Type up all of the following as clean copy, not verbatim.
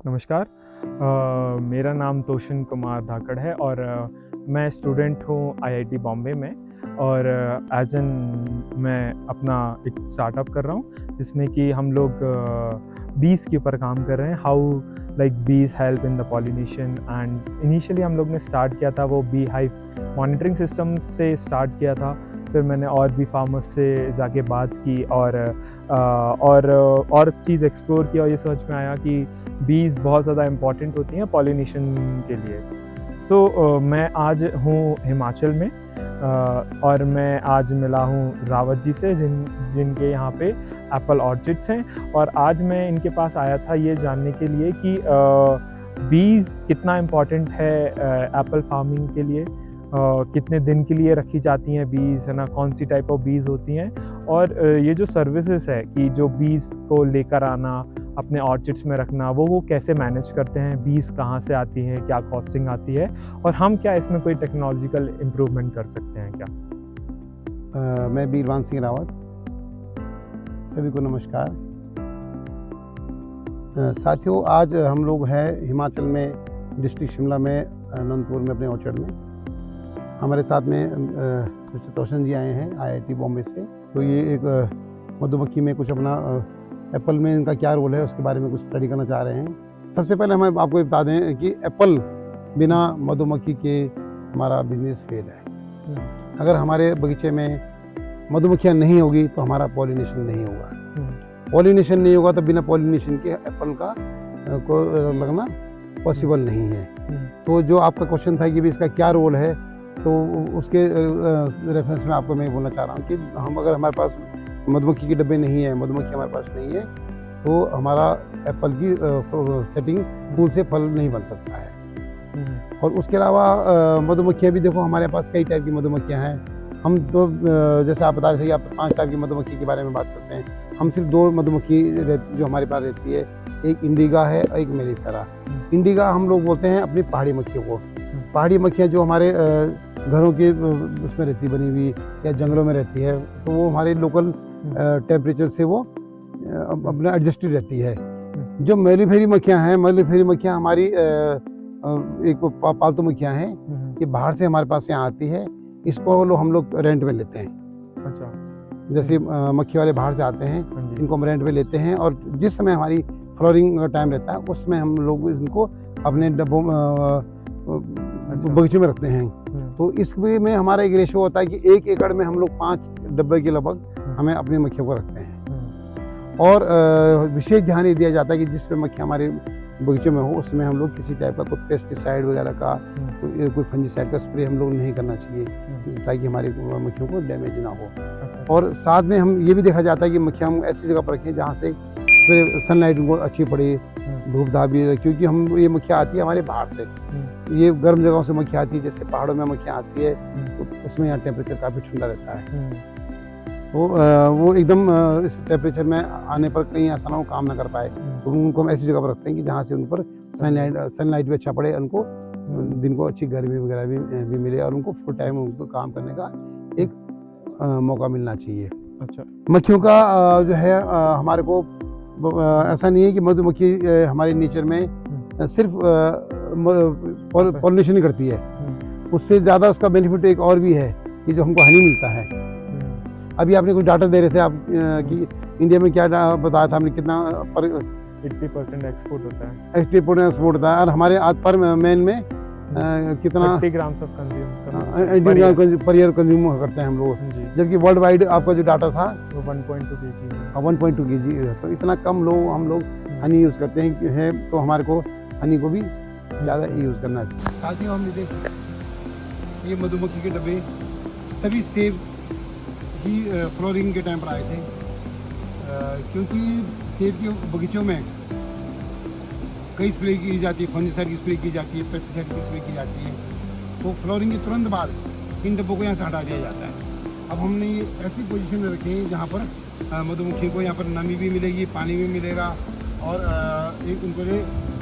नमस्कार। मेरा नाम तोशन कुमार धाकड़ है और मैं स्टूडेंट हूँ आईआईटी बॉम्बे में और एज़ एन मैं अपना एक स्टार्टअप कर रहा हूँ जिसमें कि हम लोग बीज़ के ऊपर काम कर रहे हैं। How like Bs help in the pollination and initially हम लोग ने स्टार्ट किया था वो बी हाइव मॉनिटरिंग सिस्टम से स्टार्ट किया था। फिर मैंने और भी फार्मर्स से जाके बात की और चीज़ एक्सप्लोर किया और ये समझ में आया कि बीज़ बहुत ज़्यादा इम्पॉर्टेंट होती हैं पॉलिनेशन के लिए। तो मैं आज हूँ हिमाचल में और मैं आज मिला हूँ रावत जी से जिनके यहाँ पे एप्पल ऑर्चिड्स हैं और आज मैं इनके पास आया था ये जानने के लिए कि बीज़ कितना इम्पॉर्टेंट है एप्पल फार्मिंग के लिए, कितने दिन के लिए रखी जाती हैं बीज़, है ना, कौन सी टाइप ऑफ बीज़ होती हैं और ये जो सर्विसेज है कि जो बीज़ को लेकर आना अपने ऑर्चिड्स में रखना वो कैसे मैनेज करते हैं, बीज़ कहाँ से आती हैं, क्या कॉस्टिंग आती है और हम क्या इसमें कोई टेक्नोलॉजिकल इम्प्रूवमेंट कर सकते हैं क्या? मैं बीरवान सिंह रावत, सभी को नमस्कार। साथियों, आज हम लोग हैं हिमाचल में, डिस्ट्रिक्ट शिमला में, अनंतपुर में, अपने ऑर्चर्ड में। हमारे साथ में मिस्टर तोशन जी आए हैं आईआईटी बॉम्बे से। तो ये एक मधुमक्खी में कुछ अपना एप्पल में इनका क्या रोल है उसके बारे में कुछ स्टडी करना चाह रहे हैं। सबसे पहले हम आपको बता दें कि एप्पल बिना मधुमक्खी के हमारा बिजनेस फेल है। अगर हमारे बगीचे में मधुमक्खियाँ नहीं होगी तो हमारा पॉलिनेशन नहीं होगा। पॉलिनेशन नहीं होगा तो बिना पॉलिनेशन के एप्पल का को लगना पॉसिबल नहीं है। तो जो आपका क्वेश्चन था कि भी इसका क्या रोल है, तो उसके रेफरेंस में आपको मैं बोलना चाह रहा हूँ कि हम अगर हमारे पास मधुमक्खी के डब्बे नहीं है, मधुमक्खी हमारे पास नहीं है, तो हमारा एप्पल की सेटिंग फूल से फल नहीं बन सकता है। और उसके अलावा मधुमक्खियाँ भी देखो, हमारे पास कई टाइप की मधुमक्खियाँ हैं। हम तो जैसे आप बता रहे थे कि आप 5 टाइप की मधुमक्खी के बारे में बात करते हैं। हम सिर्फ 2 मधुमक्खी जो हमारे पास रहती है, एक इंडिगा है और एक मेलिफेरा। इंडिगा हम लोग बोलते हैं अपनी पहाड़ी मक्खियों को। पहाड़ी मक्खियाँ जो हमारे घरों के उसमें रहती बनी हुई या जंगलों में रहती है, तो वो हमारे लोकल टेम्परेचर से वो अपना एडजस्टेड रहती है। जो मेलिफेरी मक्खियाँ हैं, मेलिफेरी मक्खियाँ हमारी एक पालतू मक्खियाँ हैं, ये बाहर से हमारे पास यहाँ आती है। इसको हम लोग रेंट में लेते हैं। अच्छा। जैसे मक्खी वाले बाहर से आते हैं, इनको हम रेंट में लेते हैं और जिस समय हमारी फ्लोरिंग का टाइम रहता है उसमें हम लोग इनको अपने डब्बों बगीचों में रखते हैं। तो इसमें में हमारा एक रेशो होता है कि 1 एकड़ में हम लोग 5 डब्बे के लगभग हमें अपनी मक्खियों को रखते हैं। और विशेष ध्यान ये दिया जाता है कि जिस पे मक्खी हमारे बगीचे में हो उसमें हम लोग किसी टाइप का कोई पेस्टिसाइड वगैरह का, कोई फंजीसाइड का स्प्रे हम लोग नहीं करना चाहिए, ताकि हमारी मक्खियों को डैमेज ना हो। और साथ में हम ये भी देखा जाता है कि मक्खियाँ हम ऐसी जगह पर रखें जहाँ से सनलाइट उनको अच्छी पड़े, धूप धाप भी, क्योंकि हम ये मक्खियाँ आती है हमारे बाहर से। ये गर्म जगहों से मक्खियाँ आती है, जैसे पहाड़ों में मक्खियाँ आती है, तो उसमें यहाँ टेम्परेचर काफ़ी ठंडा रहता है। तो वो एकदम इस टेम्परेचर में आने पर कहीं ऐसा ना हो काम ना कर पाए, तो उनको हम ऐसी जगह पर रखते हैं कि जहाँ से उन पर सनलाइट भी अच्छा पड़े, उनको दिन को अच्छी गर्मी वगैरह भी मिले और उनको फुल टाइम उनको काम करने का एक मौका मिलना चाहिए। अच्छा। मक्खियों का जो है हमारे को ऐसा नहीं है कि मधुमक्खी हमारे नेचर में सिर्फ पॉलिनेशन ही करती है। उससे ज़्यादा उसका बेनिफिट एक और भी है कि जो हमको हनी मिलता है। अभी आपने कुछ डाटा दे रहे थे आप कि इंडिया में क्या बताया था हमने, कितना 80% एक्सपोर्ट होता है। एक्सपोर्ट होता है और हमारे आज पर मैन में कितना 30 grams of consume per year consume करते हैं हम लोग, जबकि वर्ल्ड वाइड आपका जो डाटा था वो 1.2 kg 1.2 kg। तो इतना कम लोग हम लोग हनी यूज़ करते हैं, तो हमारे को हनी को भी ज़्यादा यूज़ करना चाहिए। साथियों, हम देख सकते हैं ये मधुमक्खी के डब्बे सभी सेब ही फ्लोरिंग के टाइम पर आए थे, क्योंकि सेब के बगीचों में कई स्प्रे की जाती है, फंजीसाइड की स्प्रे की जाती है, पेस्टिसाइड की स्प्रे की जाती है। तो फ्लोरिंग के तुरंत बाद इन डब्बों को यहाँ से हटा दिया जाता है। अब हमने ये ऐसी पोजीशन में रखे हैं जहाँ पर मधुमक्खी को यहाँ पर नमी भी मिलेगी, पानी भी मिलेगा और एक उनको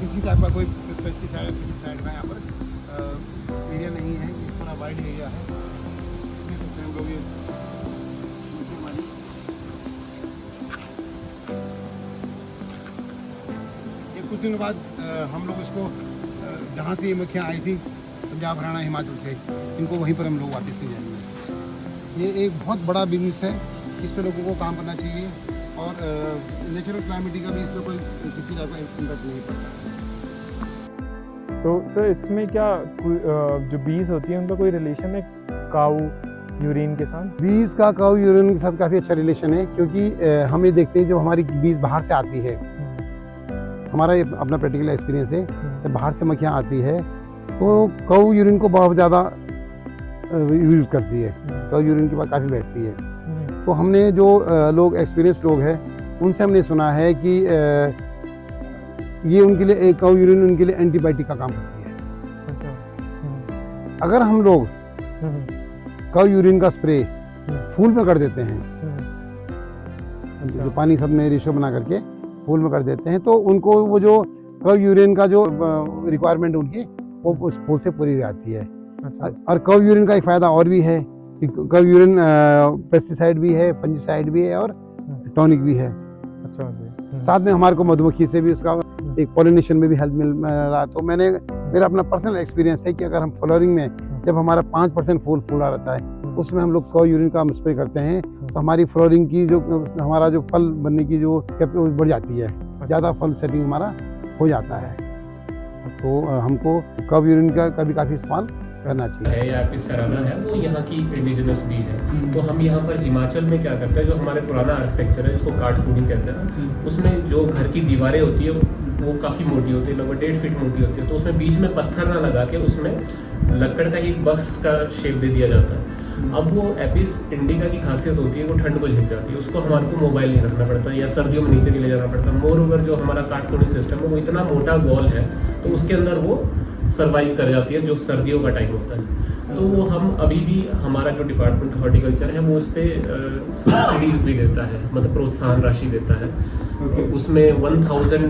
किसी टाइप का कोई पेस्टिसाइड का यहाँ पर एरिया नहीं है, ये पूरा वाइड एरिया है। देख सकते हैं हम लोग, ये कुछ दिनों बाद हम लोग इसको जहाँ से ये मक्खियाँ आई थी, पंजाब, हरियाणा, हिमाचल से, इनको वहीं पर हम लोग वापस ले जाएंगे। ये एक बहुत बड़ा बिजनेस है, इस पर लोगों को काम करना चाहिए और नेचुरल क्लाइमेटी का भी इसमें कोई किसी तरह का इम्पैक्ट नहीं पड़ता। तो सर इसमें क्या कोई जो बीज होती है उनका कोई रिलेशन है काऊ यूरिन के साथ? बीज का काऊ यूरिन के साथ काफ़ी अच्छा रिलेशन है, क्योंकि हम ये देखते हैं जब हमारी बीज बाहर से आती है, हमारा ये अपना प्रैक्टिकल एक्सपीरियंस है, जब बाहर से मक्खियाँ आती है तो काऊ यूरिन को बहुत ज़्यादा यूज़ करती है, काऊ यूरिन के बाद काफ़ी बैठती है। तो हमने जो लोग एक्सपीरियंस लोग हैं उनसे हमने सुना है कि ये उनके लिए काऊ यूरिन उनके लिए एंटीबायोटिक का काम करती है। अगर हम लोग काऊ यूरिन का स्प्रे फूल में कर देते हैं, जो पानी सब में रेशो बना करके फूल में कर देते हैं, तो उनको वो जो काऊ यूरिन का जो रिक्वायरमेंट उनकी वो उस फूल से पूरी हो जाती है। और काऊ यूरिन का एक फ़ायदा और भी है कि काऊ यूरिन पेस्टिसाइड भी है, फंजीसाइड भी है और टॉनिक भी है। अच्छा जी। साथ में हमारे को मधुमक्खी से भी उसका एक पॉलिनेशन में भी हेल्प मिल रहा। तो मेरा अपना पर्सनल एक्सपीरियंस है कि अगर हम फ्लोरिंग में जब हमारा 5% फूल फूला रहता है, उसमें हम लोग काऊ यूरिन का हम स्प्रे करते हैं, तो हमारी फ्लोरिंग की जो हमारा जो फल बनने की जो कैपेसिटी बढ़ जाती है, ज़्यादा फल सेटिंग हमारा हो जाता है। तो हमको काऊ यूरिन का भी काफ़ी इस्तेमाल करना चाहिए। है या एपिस सेराना है, वो यहाँ की इंडिजिनस बीज है। तो हम यहाँ पर हिमाचल में क्या करते हैं, जो हमारे पुराना आर्किटेक्चर है जिसको काठकुनी कहते हैं ना, उसमें जो घर की दीवारें होती है वो काफ़ी मोटी होती है, लगभग 1.5 फीट मोटी होती है। तो उसमें बीच में पत्थर ना लगा के उसमें लकड़ का एक बक्स का शेप दे दिया जाता है। अब वो एपिस इंडिका की खासियत होती है, वो ठंड को झेल जाती है, उसको हमारे को मोबाइल नहीं रखना पड़ता या सर्दियों में नीचे नहीं ले जाना पड़ता। मोर ओवर जो हमारा काठकुनी सिस्टम है वो इतना मोटा वॉल है, तो उसके अंदर वो सर्वाइव कर जाती है जो सर्दियों का टाइम होता है। तो वो हम अभी भी हमारा जो डिपार्टमेंट हॉर्टिकल्चर है वो उस पर सब्सिडीज भी देता है, मतलब प्रोत्साहन राशि देता है। उसमें 1000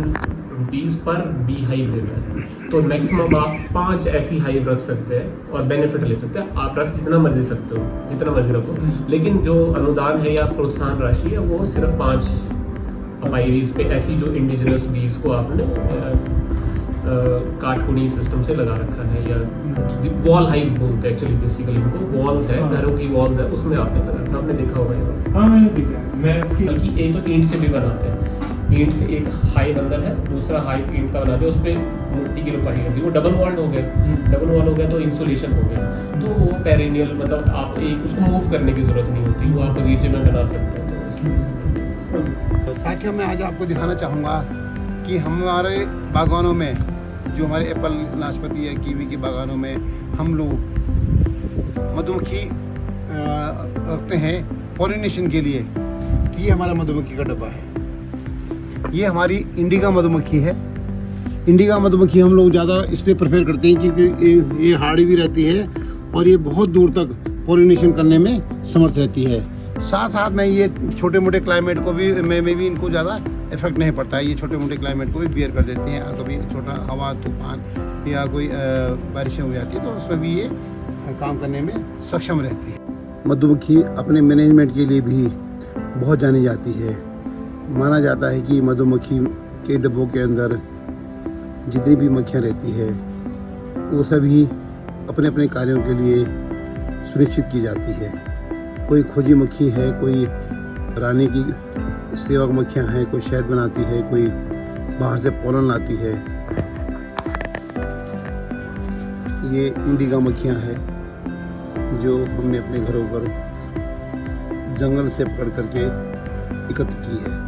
रुपीज़ पर बी हाइव देता है। तो मैक्सिमम आप 5 ऐसी हाइव रख सकते हैं और बेनिफिट ले सकते हैं। आप रख जितना मर्जी सकते हो, जितना मर्जी रखो, लेकिन जो अनुदान है या प्रोत्साहन राशि है वो सिर्फ 5 अपाइरीज पे ऐसी जो इंडिजिनस बीज को आपने काठकुनी सिस्टम से लगा रखा है, या वॉल हाइव बोलते हैं एक्चुअली, बेसिकली इनको वॉल्स है, घरों की वॉल्स है, उसमें आपने लगा रखा, आपने देखा होगा ये। हाँ मैंने देखा है। मैं इसकी बल्कि एक तो ईंट से भी बनाते हैं, ईंट से एक हाइव अंदर है, दूसरा हाइव ईंट का बनाते हैं, उस पर मिट्टी की लोपाई होती है, वो डबल वॉल्ड हो गया, डबल वॉल हो गया तो इंसुलेशन हो गया, तो वो पेरिनियल, मतलब आप एक उसको मूव करने की जरूरत नहीं होती, वो आप बगीचे में बना सकते हैं। तो साथियों, मैं आज आपको दिखाना चाहूँगा कि हमारे बागवानों में जो हमारे एप्पल, नाशपाती या कीवी के बागानों में हम लोग मधुमक्खी रखते हैं पॉलिनेशन के लिए। तो ये हमारा मधुमक्खी का डब्बा है, ये हमारी इंडिका मधुमक्खी है। इंडिका मधुमक्खी हम लोग ज़्यादा इसलिए प्रेफर करते हैं क्योंकि ये हार्डी भी रहती है और ये बहुत दूर तक पॉलिनेशन करने में समर्थ रहती है। साथ साथ में ये छोटे मोटे क्लाइमेट को भी में भी इनको ज़्यादा इफेक्ट नहीं पड़ता है, ये छोटे मोटे क्लाइमेट को भी बियर कर देती हैं। कभी छोटा हवा, तूफान या कोई बारिशें हो जाती है तो उसमें भी ये काम करने में सक्षम रहती है। मधुमक्खी अपने मैनेजमेंट के लिए भी बहुत जानी जाती है। माना जाता है कि मधुमक्खी के डब्बों के अंदर जितनी भी मक्खियाँ रहती है वो सभी अपने अपने कार्यों के लिए सुनिश्चित की जाती है। कोई खोजी मक्खी है, कोई रानी की सेवक मक्खियाँ हैं, कोई शहद बनाती है, कोई बाहर से पोलन लाती है। ये इंडिका मक्खियाँ हैं जो हमने अपने घरों पर जंगल से पकड़ करके एकत्र की है।